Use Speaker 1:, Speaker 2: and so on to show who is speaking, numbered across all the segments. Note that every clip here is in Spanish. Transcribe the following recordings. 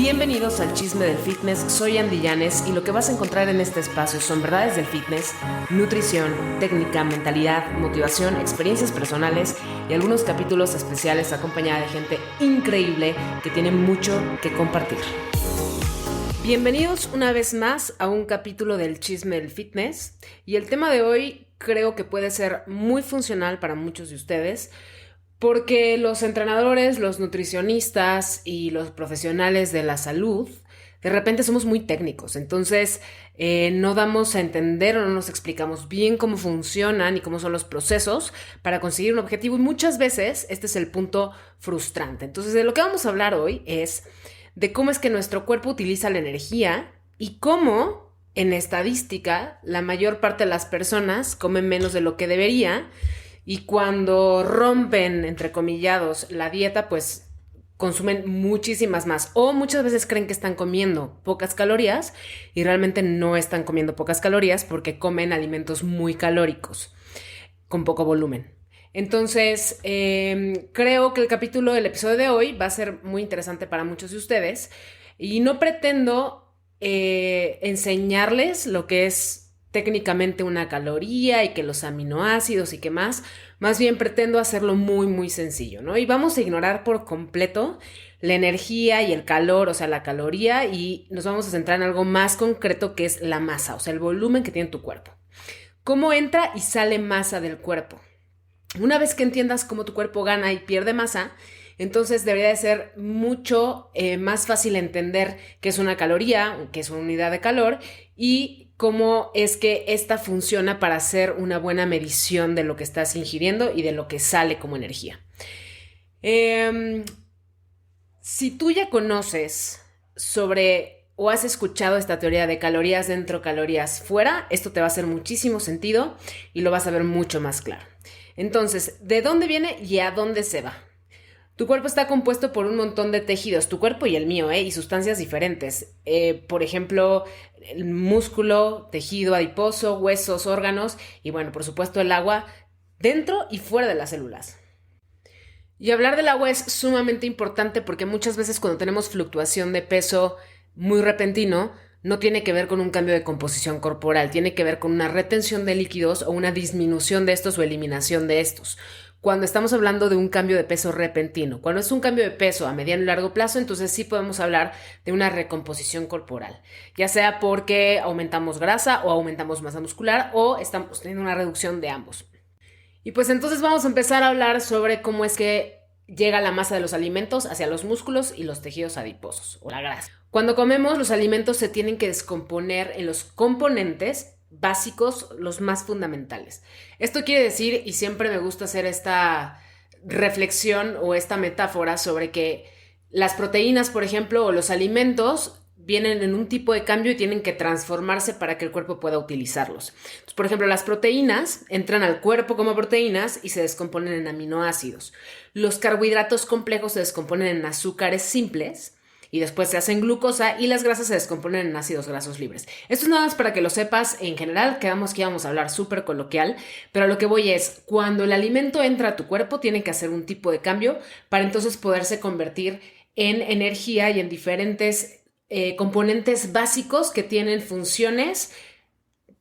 Speaker 1: Bienvenidos al Chisme del Fitness, soy Andy Llanes y lo que vas a encontrar en este espacio son verdades del fitness, nutrición, técnica, mentalidad, motivación, experiencias personales y algunos capítulos especiales acompañada de gente increíble que tiene mucho que compartir. Bienvenidos una vez más a un capítulo del Chisme del Fitness y el tema de hoy creo que puede ser muy funcional para muchos de ustedes. Porque los entrenadores, los nutricionistas y los profesionales de la salud de repente somos muy técnicos, entonces no damos a entender o no nos explicamos bien cómo funcionan y cómo son los procesos para conseguir un objetivo y muchas veces este es el punto frustrante. Entonces de lo que vamos a hablar hoy es de cómo es que nuestro cuerpo utiliza la energía y cómo en estadística la mayor parte de las personas comen menos de lo que debería. Y cuando rompen, entrecomillados, la dieta, pues consumen muchísimas más. O muchas veces creen que están comiendo pocas calorías y realmente no están comiendo pocas calorías porque comen alimentos muy calóricos, con poco volumen. Entonces, creo que el episodio de hoy va a ser muy interesante para muchos de ustedes. Y no pretendo enseñarles lo que es técnicamente una caloría y que los aminoácidos y qué más bien pretendo hacerlo muy muy sencillo, ¿no? Y vamos a ignorar por completo la energía y el calor, o sea, la caloría, y nos vamos a centrar en algo más concreto que es la masa, o sea, el volumen que tiene tu cuerpo. ¿Cómo entra y sale masa del cuerpo? Una vez que entiendas cómo tu cuerpo gana y pierde masa, entonces debería de ser mucho más fácil entender qué es una caloría, qué es una unidad de calor y cómo es que esta funciona para hacer una buena medición de lo que estás ingiriendo y de lo que sale como energía. Si tú ya conoces sobre o has escuchado esta teoría de calorías dentro, calorías fuera, esto te va a hacer muchísimo sentido y lo vas a ver mucho más claro. Entonces, ¿de dónde viene y a dónde se va? Tu cuerpo está compuesto por un montón de tejidos, tu cuerpo y el mío, y sustancias diferentes. Por ejemplo, el músculo, tejido adiposo, huesos, órganos y bueno, por supuesto el agua dentro y fuera de las células. Y hablar del agua es sumamente importante porque muchas veces cuando tenemos fluctuación de peso muy repentino, no tiene que ver con un cambio de composición corporal, tiene que ver con una retención de líquidos o una disminución de estos o eliminación de estos. Cuando estamos hablando de un cambio de peso repentino, cuando es un cambio de peso a mediano y largo plazo, entonces sí podemos hablar de una recomposición corporal, ya sea porque aumentamos grasa o aumentamos masa muscular o estamos teniendo una reducción de ambos. Y pues entonces vamos a empezar a hablar sobre cómo es que llega la masa de los alimentos hacia los músculos y los tejidos adiposos o la grasa. Cuando comemos, los alimentos se tienen que descomponer en los componentes básicos, los más fundamentales. Esto quiere decir, y siempre me gusta hacer esta reflexión o esta metáfora sobre que las proteínas, por ejemplo, o los alimentos vienen en un tipo de cambio y tienen que transformarse para que el cuerpo pueda utilizarlos. Entonces, por ejemplo, las proteínas entran al cuerpo como proteínas y se descomponen en aminoácidos. Los carbohidratos complejos se descomponen en azúcares simples y después se hacen glucosa y las grasas se descomponen en ácidos grasos libres. Esto es nada más para que lo sepas. En general, quedamos que íbamos a hablar súper coloquial, pero a lo que voy es, cuando el alimento entra a tu cuerpo, tiene que hacer un tipo de cambio para entonces poderse convertir en energía y en diferentes componentes básicos que tienen funciones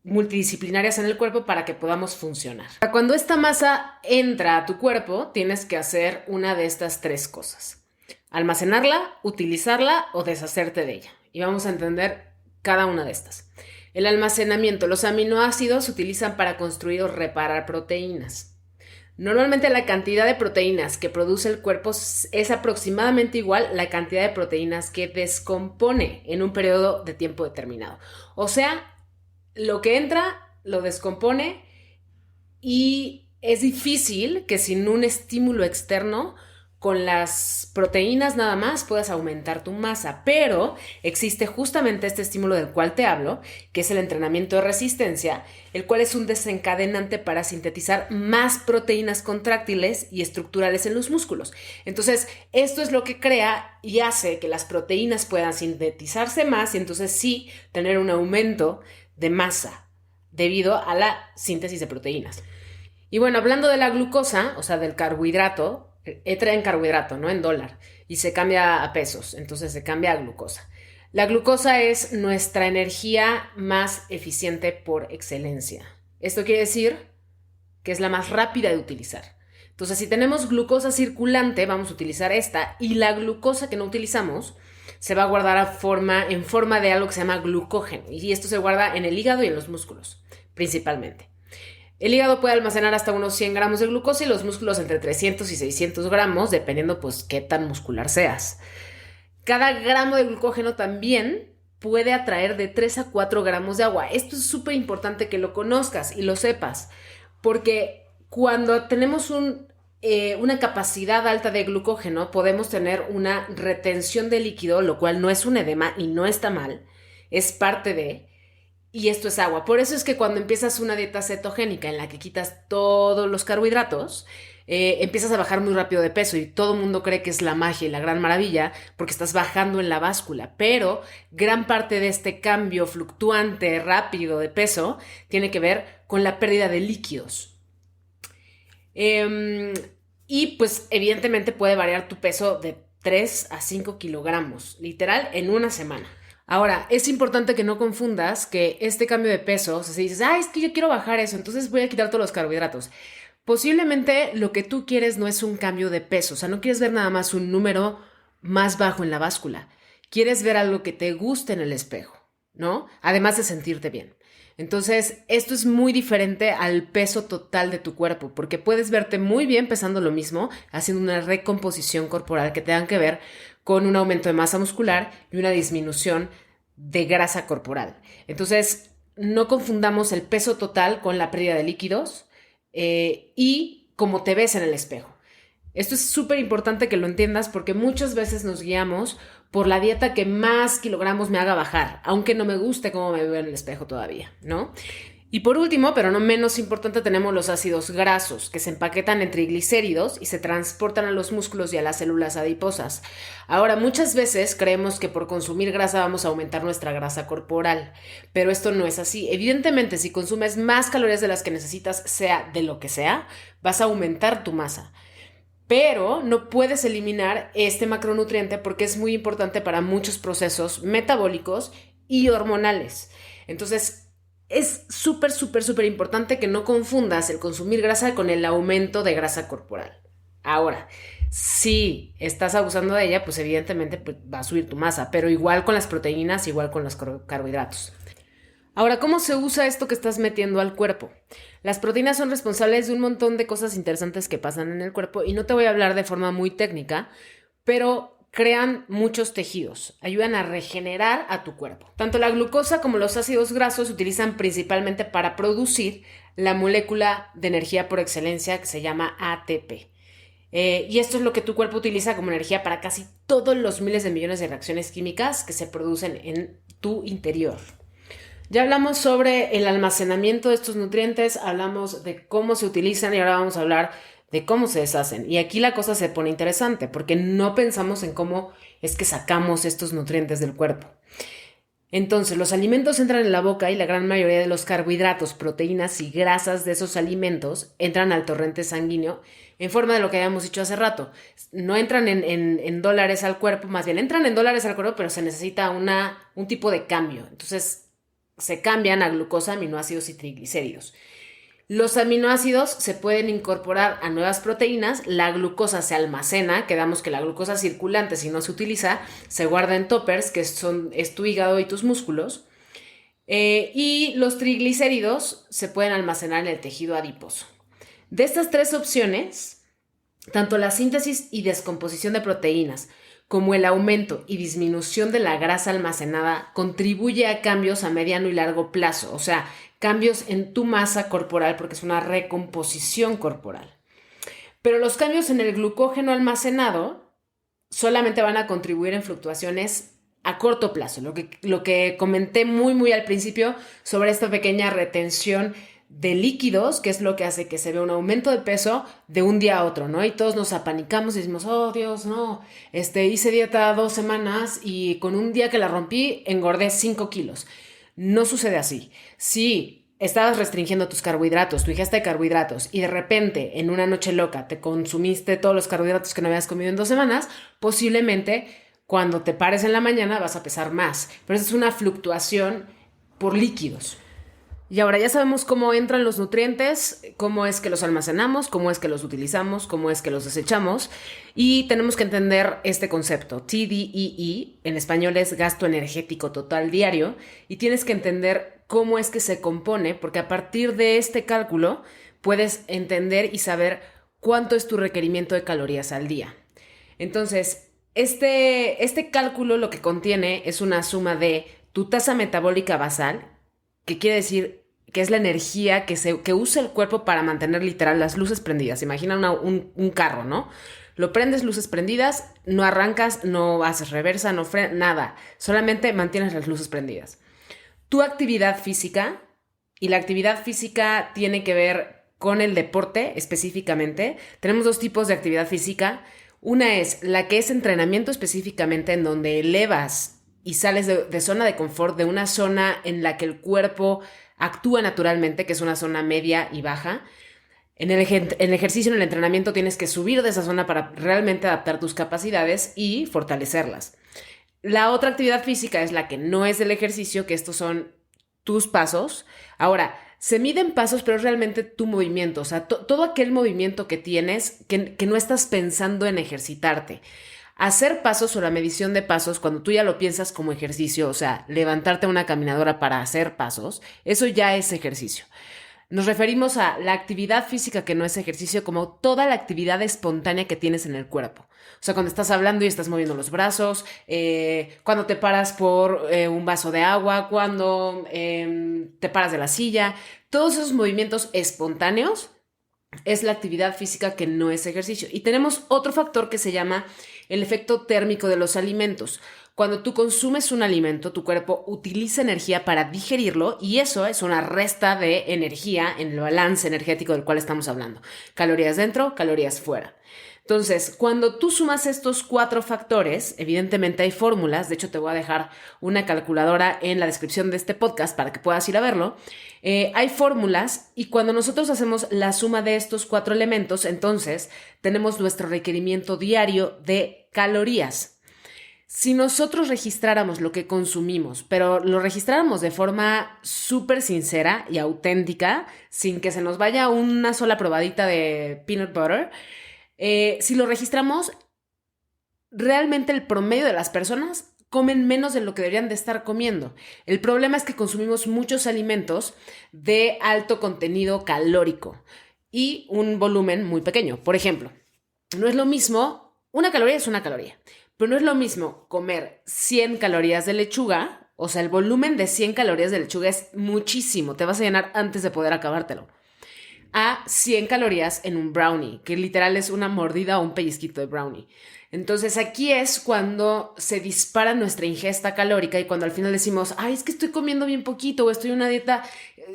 Speaker 1: multidisciplinarias en el cuerpo para que podamos funcionar. Cuando esta masa entra a tu cuerpo, tienes que hacer una de estas tres cosas: almacenarla, utilizarla o deshacerte de ella. Y vamos a entender cada una de estas. El almacenamiento. Los aminoácidos se utilizan para construir o reparar proteínas. Normalmente la cantidad de proteínas que produce el cuerpo es aproximadamente igual a la cantidad de proteínas que descompone en un periodo de tiempo determinado. O sea, lo que entra lo descompone y es difícil que sin un estímulo externo, con las proteínas nada más puedas aumentar tu masa, pero existe justamente este estímulo del cual te hablo, que es el entrenamiento de resistencia, el cual es un desencadenante para sintetizar más proteínas contráctiles y estructurales en los músculos. Entonces, esto es lo que crea y hace que las proteínas puedan sintetizarse más y entonces sí tener un aumento de masa debido a la síntesis de proteínas. Y bueno, hablando de la glucosa, o sea, del carbohidrato, entra en carbohidrato, ¿no? En dólar, y se cambia a pesos, entonces se cambia a glucosa. La glucosa es nuestra energía más eficiente por excelencia. Esto quiere decir que es la más rápida de utilizar. Entonces, si tenemos glucosa circulante, vamos a utilizar esta, y la glucosa que no utilizamos se va a guardar en forma de algo que se llama glucógeno, y esto se guarda en el hígado y en los músculos, principalmente. El hígado puede almacenar hasta unos 100 gramos de glucosa y los músculos entre 300 y 600 gramos, dependiendo pues qué tan muscular seas. Cada gramo de glucógeno también puede atraer de 3 a 4 gramos de agua. Esto es súper importante que lo conozcas y lo sepas, porque cuando tenemos una capacidad alta de glucógeno, podemos tener una retención de líquido, lo cual no es un edema y no está mal, es parte de... Y esto es agua. Por eso es que cuando empiezas una dieta cetogénica en la que quitas todos los carbohidratos, empiezas a bajar muy rápido de peso y todo el mundo cree que es la magia y la gran maravilla porque estás bajando en la báscula. Pero gran parte de este cambio fluctuante rápido de peso tiene que ver con la pérdida de líquidos. Y pues evidentemente puede variar tu peso de 3 a 5 kilogramos, literal, en una semana. Ahora, es importante que no confundas que este cambio de peso, o sea, si dices, es que yo quiero bajar eso, entonces voy a quitar todos los carbohidratos. Posiblemente lo que tú quieres no es un cambio de peso, o sea, no quieres ver nada más un número más bajo en la báscula. Quieres ver algo que te guste en el espejo, ¿no? Además de sentirte bien. Entonces, esto es muy diferente al peso total de tu cuerpo, porque puedes verte muy bien pesando lo mismo, haciendo una recomposición corporal que tenga que ver con un aumento de masa muscular y una disminución de grasa corporal. Entonces, no confundamos el peso total con la pérdida de líquidos y cómo te ves en el espejo. Esto es súper importante que lo entiendas porque muchas veces nos guiamos por la dieta que más kilogramos me haga bajar, aunque no me guste cómo me veo en el espejo todavía, ¿no? Y por último, pero no menos importante, tenemos los ácidos grasos, que se empaquetan en triglicéridos y se transportan a los músculos y a las células adiposas. Ahora, muchas veces creemos que por consumir grasa vamos a aumentar nuestra grasa corporal, pero esto no es así. Evidentemente, si consumes más calorías de las que necesitas, sea de lo que sea, vas a aumentar tu masa. Pero no puedes eliminar este macronutriente porque es muy importante para muchos procesos metabólicos y hormonales. Entonces, es súper, súper, súper importante que no confundas el consumir grasa con el aumento de grasa corporal. Ahora, si estás abusando de ella, pues evidentemente pues, va a subir tu masa, pero igual con las proteínas, igual con los carbohidratos. Ahora, ¿cómo se usa esto que estás metiendo al cuerpo? Las proteínas son responsables de un montón de cosas interesantes que pasan en el cuerpo y no te voy a hablar de forma muy técnica, pero crean muchos tejidos, ayudan a regenerar a tu cuerpo. Tanto la glucosa como los ácidos grasos se utilizan principalmente para producir la molécula de energía por excelencia que se llama ATP. Y esto es lo que tu cuerpo utiliza como energía para casi todos los miles de millones de reacciones químicas que se producen en tu interior. Ya hablamos sobre el almacenamiento de estos nutrientes, hablamos de cómo se utilizan y ahora vamos a hablar de cómo se deshacen. Y aquí la cosa se pone interesante porque no pensamos en cómo es que sacamos estos nutrientes del cuerpo. Entonces, los alimentos entran en la boca y la gran mayoría de los carbohidratos, proteínas y grasas de esos alimentos entran al torrente sanguíneo en forma de lo que habíamos dicho hace rato. No entran en dólares al cuerpo, más bien entran en dólares al cuerpo, pero se necesita un tipo de cambio. Entonces, se cambian a glucosa, aminoácidos y triglicéridos. Los aminoácidos se pueden incorporar a nuevas proteínas, la glucosa se almacena, quedamos que la glucosa circulante, si no se utiliza, se guarda en toppers, que es tu hígado y tus músculos, y los triglicéridos se pueden almacenar en el tejido adiposo. De estas tres opciones, tanto la síntesis y descomposición de proteínas, como el aumento y disminución de la grasa almacenada contribuye a cambios a mediano y largo plazo, o sea, cambios en tu masa corporal porque es una recomposición corporal. Pero los cambios en el glucógeno almacenado solamente van a contribuir en fluctuaciones a corto plazo, lo que comenté muy al principio sobre esta pequeña retención de líquidos, que es lo que hace que se vea un aumento de peso de un día a otro, ¿no? Y todos nos apanicamos y decimos, oh Dios, no, hice dieta 2 semanas y con un día que la rompí engordé 5 kilos. No sucede así. Sí, estabas restringiendo tus carbohidratos, tu ingesta de carbohidratos, y de repente en una noche loca te consumiste todos los carbohidratos que no habías comido en 2 semanas, posiblemente cuando te pares en la mañana vas a pesar más. Pero esa es una fluctuación por líquidos. Y ahora ya sabemos cómo entran los nutrientes, cómo es que los almacenamos, cómo es que los utilizamos, cómo es que los desechamos. Y tenemos que entender este concepto. TDEE, en español es gasto energético total diario. Y tienes que entender cómo es que se compone, porque a partir de este cálculo puedes entender y saber cuánto es tu requerimiento de calorías al día. Entonces, este cálculo lo que contiene es una suma de tu tasa metabólica basal, que quiere decir que es la energía que usa el cuerpo para mantener literal las luces prendidas. Imagina un carro, ¿no? Lo prendes, luces prendidas, no arrancas, no haces reversa, no frenas, nada. Solamente mantienes las luces prendidas. Tu actividad física, y la actividad física tiene que ver con el deporte específicamente. Tenemos 2 tipos de actividad física. Una es la que es entrenamiento específicamente, en donde elevas y sales de zona de confort, de una zona en la que el cuerpo actúa naturalmente, que es una zona media y baja. En el ejercicio, en el entrenamiento, tienes que subir de esa zona para realmente adaptar tus capacidades y fortalecerlas. La otra actividad física es la que no es del ejercicio, que estos son tus pasos. Ahora, se miden pasos, pero es realmente tu movimiento, o sea, todo aquel movimiento que tienes que no estás pensando en ejercitarte. Hacer pasos o la medición de pasos, cuando tú ya lo piensas como ejercicio, o sea, levantarte a una caminadora para hacer pasos, eso ya es ejercicio. Nos referimos a la actividad física que no es ejercicio como toda la actividad espontánea que tienes en el cuerpo. O sea, cuando estás hablando y estás moviendo los brazos, cuando te paras por un vaso de agua, cuando te paras de la silla, todos esos movimientos espontáneos es la actividad física que no es ejercicio. Y tenemos otro factor que se llama el efecto térmico de los alimentos. Cuando tú consumes un alimento, tu cuerpo utiliza energía para digerirlo y eso es una resta de energía en el balance energético del cual estamos hablando. Calorías dentro, calorías fuera. Entonces, cuando tú sumas estos 4 factores, evidentemente hay fórmulas. De hecho, te voy a dejar una calculadora en la descripción de este podcast para que puedas ir a verlo. Hay fórmulas y cuando nosotros hacemos la suma de estos 4 elementos, entonces tenemos nuestro requerimiento diario de calorías. Si nosotros registráramos lo que consumimos, pero lo registráramos de forma súper sincera y auténtica, sin que se nos vaya una sola probadita de peanut butter, si lo registramos, realmente el promedio de las personas comen menos de lo que deberían de estar comiendo. El problema es que consumimos muchos alimentos de alto contenido calórico y un volumen muy pequeño. Por ejemplo, no es lo mismo, una caloría es una caloría. Pero no es lo mismo comer 100 calorías de lechuga, o sea, el volumen de 100 calorías de lechuga es muchísimo, te vas a llenar antes de poder acabártelo, a 100 calorías en un brownie, que literal es una mordida o un pellizquito de brownie. Entonces aquí es cuando se dispara nuestra ingesta calórica y cuando al final decimos, ay, es que estoy comiendo bien poquito o estoy en una dieta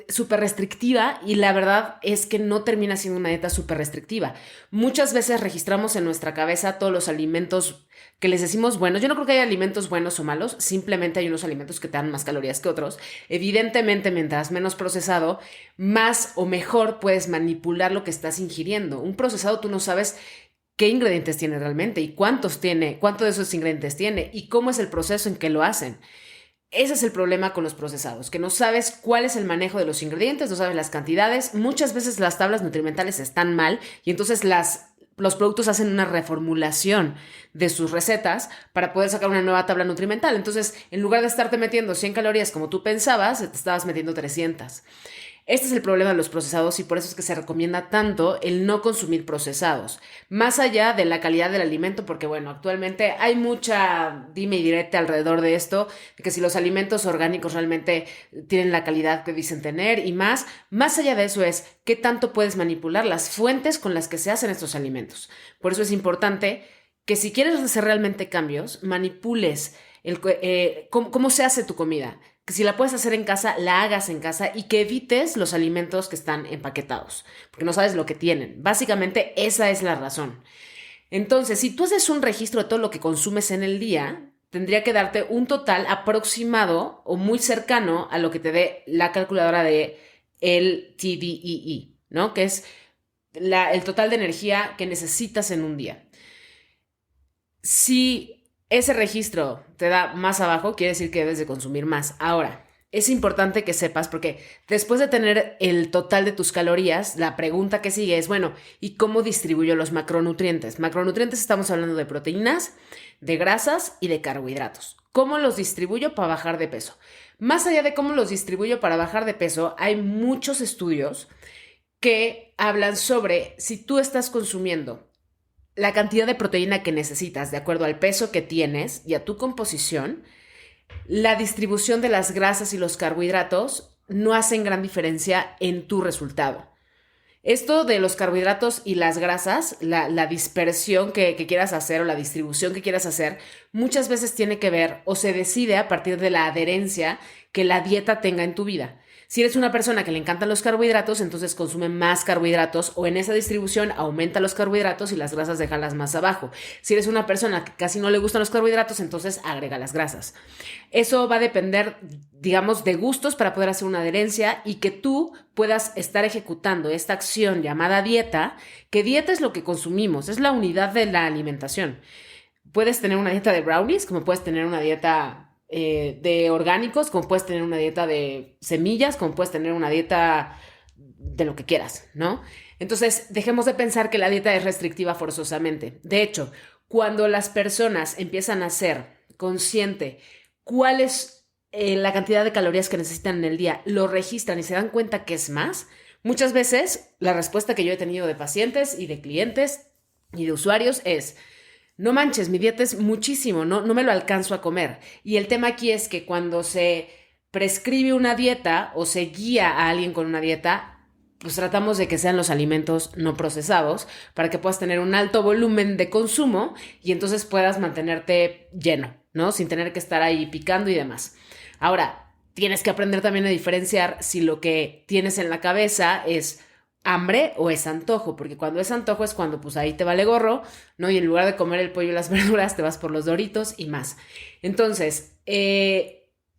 Speaker 1: súper restrictiva, y la verdad es que no termina siendo una dieta súper restrictiva. Muchas veces registramos en nuestra cabeza todos los alimentos que les decimos buenos. Yo no creo que haya alimentos buenos o malos, simplemente hay unos alimentos que te dan más calorías que otros. Evidentemente, mientras menos procesado, más o mejor puedes manipular lo que estás ingiriendo. Un procesado tú no sabes qué ingredientes tiene realmente y cuántos tiene, cuánto de esos ingredientes tiene y cómo es el proceso en que lo hacen. Ese es el problema con los procesados, que no sabes cuál es el manejo de los ingredientes, no sabes las cantidades. Muchas veces las tablas nutrimentales están mal y entonces los productos hacen una reformulación de sus recetas para poder sacar una nueva tabla nutrimental. Entonces, en lugar de estarte metiendo 100 calorías como tú pensabas, te estabas metiendo 300. Este es el problema de los procesados y por eso es que se recomienda tanto el no consumir procesados, más allá de la calidad del alimento, porque bueno, actualmente hay mucha dime y direte alrededor de esto, de que si los alimentos orgánicos realmente tienen la calidad que dicen tener y más allá de eso es qué tanto puedes manipular las fuentes con las que se hacen estos alimentos. Por eso es importante que si quieres hacer realmente cambios, manipules cómo se hace tu comida. Que si la puedes hacer en casa, la hagas en casa y que evites los alimentos que están empaquetados, porque no sabes lo que tienen. Básicamente esa es la razón. Entonces, si tú haces un registro de todo lo que consumes en el día, tendría que darte un total aproximado o muy cercano a lo que te dé la calculadora de el TDEE, ¿no? Que es el total de energía que necesitas en un día. Si ese registro te da más abajo, quiere decir que debes de consumir más. Ahora, es importante que sepas, porque después de tener el total de tus calorías, la pregunta que sigue es, bueno, ¿y cómo distribuyo los macronutrientes? Macronutrientes estamos hablando de proteínas, de grasas y de carbohidratos. ¿Cómo los distribuyo para bajar de peso? Más allá de cómo los distribuyo para bajar de peso, hay muchos estudios que hablan sobre si tú estás consumiendo la cantidad de proteína que necesitas de acuerdo al peso que tienes y a tu composición, la distribución de las grasas y los carbohidratos no hacen gran diferencia en tu resultado. Esto de los carbohidratos y las grasas, la dispersión que quieras hacer o la distribución que quieras hacer, muchas veces tiene que ver o se decide a partir de la adherencia que la dieta tenga en tu vida. Si eres una persona que le encantan los carbohidratos, entonces consume más carbohidratos o en esa distribución aumenta los carbohidratos y las grasas déjalas más abajo. Si eres una persona que casi no le gustan los carbohidratos, entonces agrega las grasas. Eso va a depender, digamos, de gustos para poder hacer una adherencia y que tú puedas estar ejecutando esta acción llamada dieta, que dieta es lo que consumimos, es la unidad de la alimentación. Puedes tener una dieta de brownies, como puedes tener una dieta de orgánicos, como puedes tener una dieta de semillas, como puedes tener una dieta de lo que quieras, ¿no? Entonces, dejemos de pensar que la dieta es restrictiva forzosamente. De hecho, cuando las personas empiezan a ser consciente cuál es la cantidad de calorías que necesitan en el día, lo registran y se dan cuenta que es más, muchas veces la respuesta que yo he tenido de pacientes y de clientes y de usuarios es: no manches, mi dieta es muchísimo, no me lo alcanzo a comer. Y el tema aquí es que cuando se prescribe una dieta o se guía a alguien con una dieta, pues tratamos de que sean los alimentos no procesados para que puedas tener un alto volumen de consumo y entonces puedas mantenerte lleno, ¿no? Sin tener que estar ahí picando y demás. Ahora, tienes que aprender también a diferenciar si lo que tienes en la cabeza es hambre o es antojo, porque cuando es antojo es cuando pues ahí te vale gorro, ¿no? Y en lugar de comer el pollo y las verduras te vas por los Doritos y más. Entonces,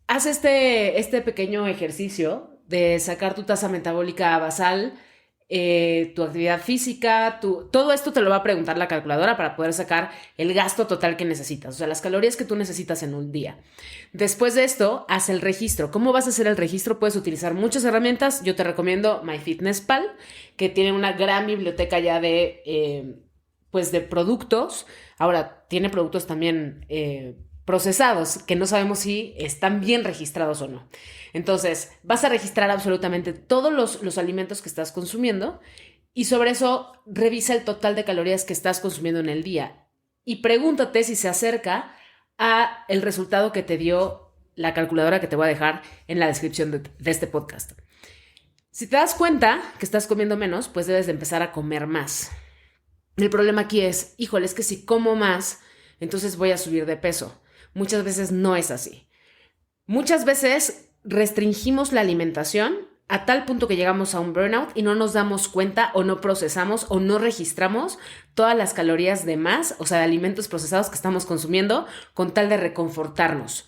Speaker 1: haz este pequeño ejercicio de sacar tu tasa metabólica basal, tu actividad física, todo esto te lo va a preguntar la calculadora para poder sacar el gasto total que necesitas, o sea, las calorías que tú necesitas en un día. Después de esto, haz el registro. ¿Cómo vas a hacer el registro? Puedes utilizar muchas herramientas. Yo te recomiendo MyFitnessPal, que tiene una gran biblioteca ya pues de productos. Ahora, tiene productos también procesados que no sabemos si están bien registrados o no. Entonces, vas a registrar absolutamente todos los alimentos que estás consumiendo y sobre eso revisa el total de calorías que estás consumiendo en el día y pregúntate si se acerca a el resultado que te dio la calculadora que te voy a dejar en la descripción de este podcast. Si te das cuenta que estás comiendo menos, pues debes de empezar a comer más. El problema aquí es, híjole, es que si como más, entonces voy a subir de peso. Muchas veces no es así. Muchas veces restringimos la alimentación a tal punto que llegamos a un burnout y no nos damos cuenta o no procesamos o no registramos todas las calorías de más, o sea, de alimentos procesados que estamos consumiendo con tal de reconfortarnos.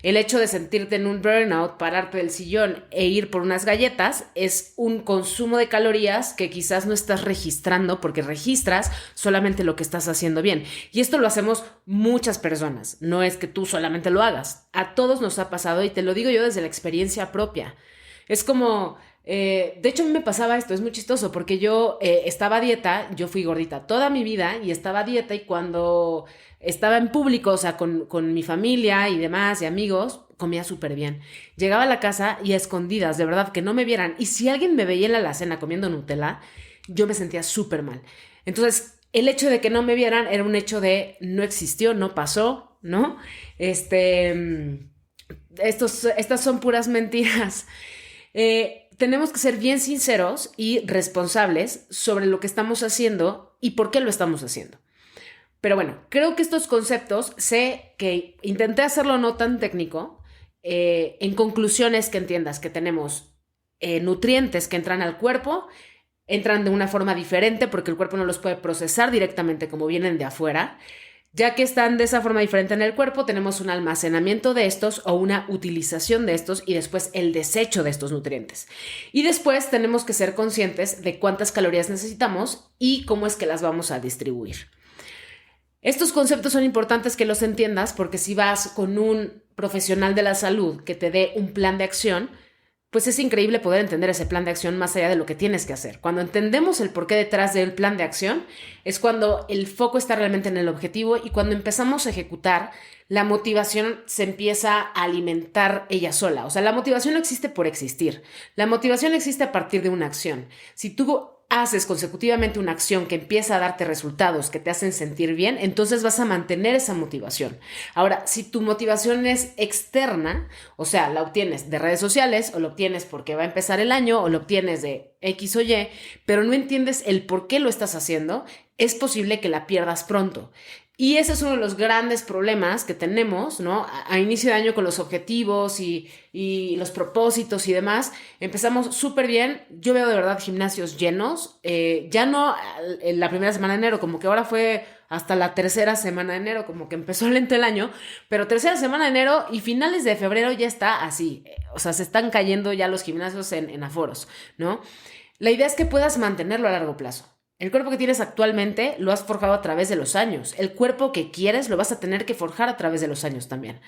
Speaker 1: El hecho de sentirte en un burnout, pararte del sillón e ir por unas galletas es un consumo de calorías que quizás no estás registrando porque registras solamente lo que estás haciendo bien. Y esto lo hacemos muchas personas, no es que tú solamente lo hagas. A todos nos ha pasado y te lo digo yo desde la experiencia propia. Es como, de hecho a mí me pasaba esto, es muy chistoso porque yo estaba a dieta, yo fui gordita toda mi vida y estaba a dieta y cuando estaba en público, o sea, con mi familia y demás y amigos, comía súper bien. Llegaba a la casa y a escondidas, de verdad, que no me vieran. Y si alguien me veía en la alacena comiendo Nutella, yo me sentía súper mal. Entonces, el hecho de que no me vieran era un hecho de no existió, no pasó, ¿no? Estas son puras mentiras. Tenemos que ser bien sinceros y responsables sobre lo que estamos haciendo y por qué lo estamos haciendo. Pero bueno, creo que estos conceptos, sé que intenté hacerlo no tan técnico. En conclusión es que entiendas que tenemos nutrientes que entran al cuerpo, entran de una forma diferente porque el cuerpo no los puede procesar directamente como vienen de afuera. Ya que están de esa forma diferente en el cuerpo, tenemos un almacenamiento de estos o una utilización de estos y después el desecho de estos nutrientes. Y después tenemos que ser conscientes de cuántas calorías necesitamos y cómo es que las vamos a distribuir. Estos conceptos son importantes que los entiendas porque si vas con un profesional de la salud que te dé un plan de acción, pues es increíble poder entender ese plan de acción más allá de lo que tienes que hacer. Cuando entendemos el porqué detrás del plan de acción, es cuando el foco está realmente en el objetivo y cuando empezamos a ejecutar, la motivación se empieza a alimentar ella sola. O sea, la motivación no existe por existir. La motivación existe a partir de una acción. Si tú haces consecutivamente una acción que empieza a darte resultados que te hacen sentir bien, entonces vas a mantener esa motivación. Ahora, si tu motivación es externa, o sea, la obtienes de redes sociales o lo obtienes porque va a empezar el año o lo obtienes de X o Y, pero no entiendes el por qué lo estás haciendo, es posible que la pierdas pronto. Y ese es uno de los grandes problemas que tenemos, ¿no? A inicio de año con los objetivos y los propósitos y demás. Empezamos súper bien. Yo veo de verdad gimnasios llenos. Ya no en la primera semana de enero, como que ahora fue hasta la tercera semana de enero, como que empezó lento el año. Pero tercera semana de enero y finales de febrero ya está así. O sea, se están cayendo ya los gimnasios en aforos, ¿no? La idea es que puedas mantenerlo a largo plazo. El cuerpo que tienes actualmente lo has forjado a través de los años. El cuerpo que quieres lo vas a tener que forjar a través de los años también.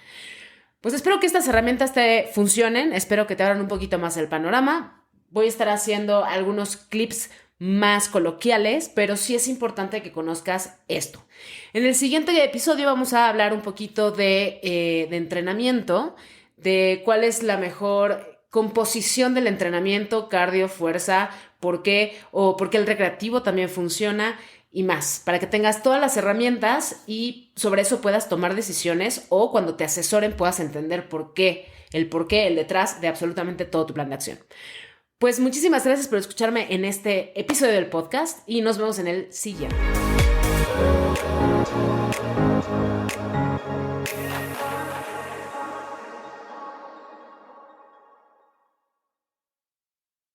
Speaker 1: Pues espero que estas herramientas te funcionen. Espero que te abran un poquito más el panorama. Voy a estar haciendo algunos clips más coloquiales, pero sí es importante que conozcas esto. En el siguiente episodio vamos a hablar un poquito de entrenamiento, de cuál es la mejor composición del entrenamiento, cardio, fuerza, por qué el recreativo también funciona y más, para que tengas todas las herramientas y sobre eso puedas tomar decisiones o cuando te asesoren puedas entender el detrás de absolutamente todo tu plan de acción. Pues muchísimas gracias por escucharme en este episodio del podcast y nos vemos en el siguiente.